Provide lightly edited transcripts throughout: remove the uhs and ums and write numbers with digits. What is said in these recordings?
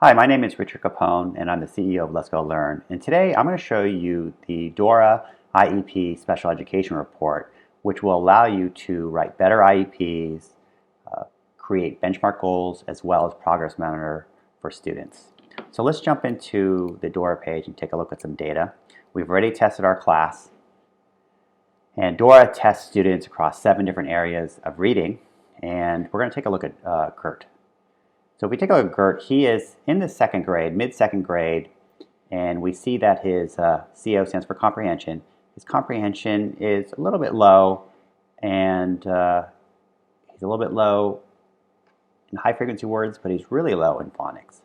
Hi, my name is Richard Capone and I'm the CEO of Let's Go Learn. And today I'm going to show you the DORA IEP Special Education Report, which will allow you to write better IEPs, create benchmark goals, as well as progress monitor for students. So let's jump into the DORA page and take a look at some data. We've already tested our class, and DORA tests students across 7 different areas of reading, and we're going to take a look at Kurt. So if we take a look at Gert, he is in the 2nd grade, mid-2nd grade, and we see that his CO stands for comprehension. His comprehension is a little bit low, and he's a little bit low in high-frequency words, but he's really low in phonics.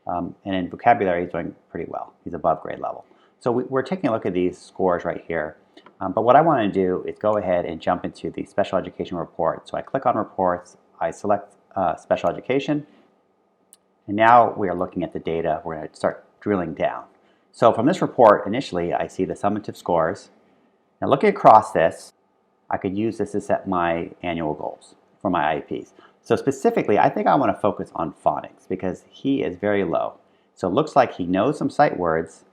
And in vocabulary, he's doing pretty well. He's above grade level. So we're taking a look at these scores right here. But what I want to do is go ahead and jump into the special education report. So I click on reports, I select special education, and now we are looking at the data. We're going to start drilling down. So from this report, initially, I see the summative scores. Now looking across this, I could use this to set my annual goals for my IEPs. So specifically, I think I want to focus on phonics because he is very low. So it looks like he knows some sight words,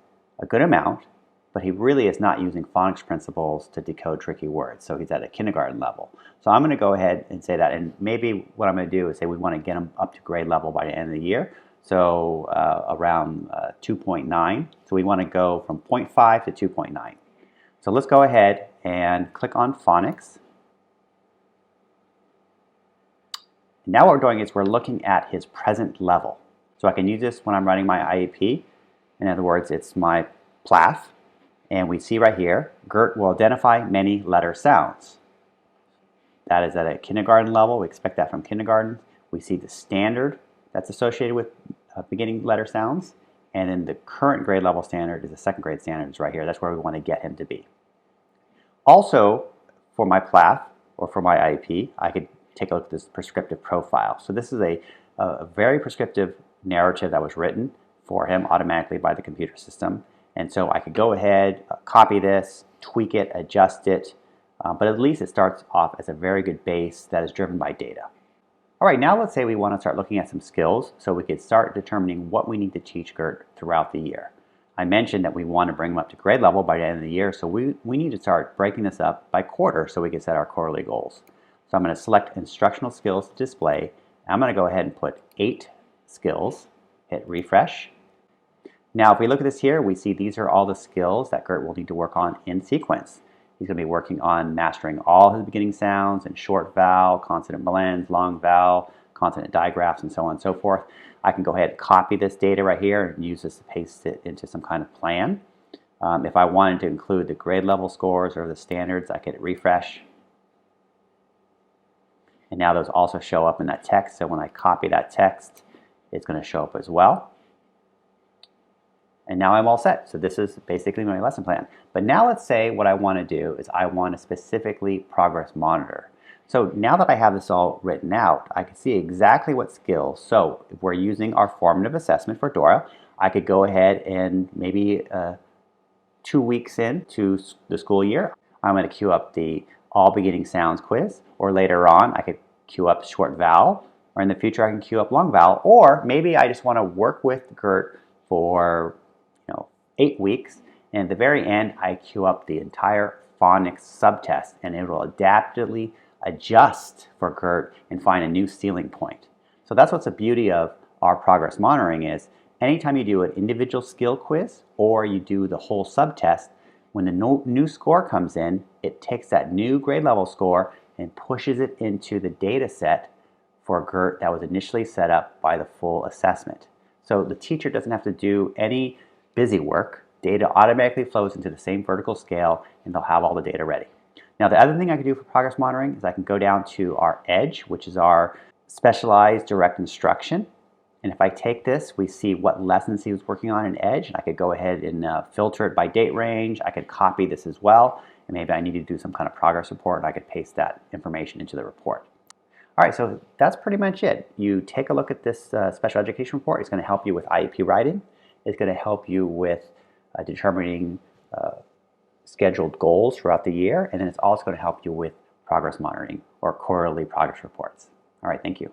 a good amount, but he really is not using phonics principles to decode tricky words. So he's at a kindergarten level. So I'm going to go ahead and say that, and maybe what I'm going to do is say we want to get him up to grade level by the end of the year. So around 2.9. So we want to go from 0.5 to 2.9. So let's go ahead and click on phonics. And now what we're doing is we're looking at his present level. So I can use this when I'm writing my IEP. In other words, it's my PLAF. And we see right here, Gert will identify many letter sounds. That is at a kindergarten level. We expect that from kindergarten. We see the standard that's associated with beginning letter sounds. And then the current grade level standard is the 2nd grade standard is right here. That's where we want to get him to be. Also, for my PLAF or for my IEP, I could take a look at this prescriptive profile. So this is a very prescriptive narrative that was written for him automatically by the computer system. And so I could go ahead, copy this, tweak it, adjust it, but at least it starts off as a very good base that is driven by data. All right, now let's say we want to start looking at some skills so we could start determining what we need to teach Gert throughout the year. I mentioned that we want to bring him up to grade level by the end of the year, so we need to start breaking this up by quarter so we can set our quarterly goals. So I'm going to select instructional skills to display. I'm going to go ahead and put 8 skills, hit refresh. Now, if we look at this here, we see these are all the skills that Gert will need to work on in sequence. He's going to be working on mastering all his beginning sounds and short vowel, consonant blends, long vowel, consonant digraphs, and so on and so forth. I can go ahead and copy this data right here and use this to paste it into some kind of plan. If I wanted to include the grade level scores or the standards, I could refresh. And now those also show up in that text. So when I copy that text, it's going to show up as well. And now I'm all set. So this is basically my lesson plan. But now let's say what I want to do is I want to specifically progress monitor. So now that I have this all written out, I can see exactly what skills. So if we're using our formative assessment for DORA, I could go ahead and maybe 2 weeks into the school year, I'm going to queue up the all beginning sounds quiz, or later on I could queue up short vowel, or in the future I can queue up long vowel, or maybe I just want to work with Gert for 8 weeks, and at the very end I queue up the entire phonics subtest, and it will adaptively adjust for Gert and find a new ceiling point. So that's what's the beauty of our progress monitoring is anytime you do an individual skill quiz or you do the whole subtest, when the new score comes in, it takes that new grade level score and pushes it into the data set for Gert that was initially set up by the full assessment. So the teacher doesn't have to do any busy work. Data automatically flows into the same vertical scale and they'll have all the data ready. Now the other thing I can do for progress monitoring is I can go down to our EDGE, which is our specialized direct instruction. And if I take this, we see what lessons he was working on in EDGE. And I could go ahead and filter it by date range. I could copy this as well. And maybe I need to do some kind of progress report and I could paste that information into the report. All right, so that's pretty much it. You take a look at this special education report. It's going to help you with IEP writing. It's going to help you with determining scheduled goals throughout the year, and then it's also going to help you with progress monitoring or quarterly progress reports. All right, thank you.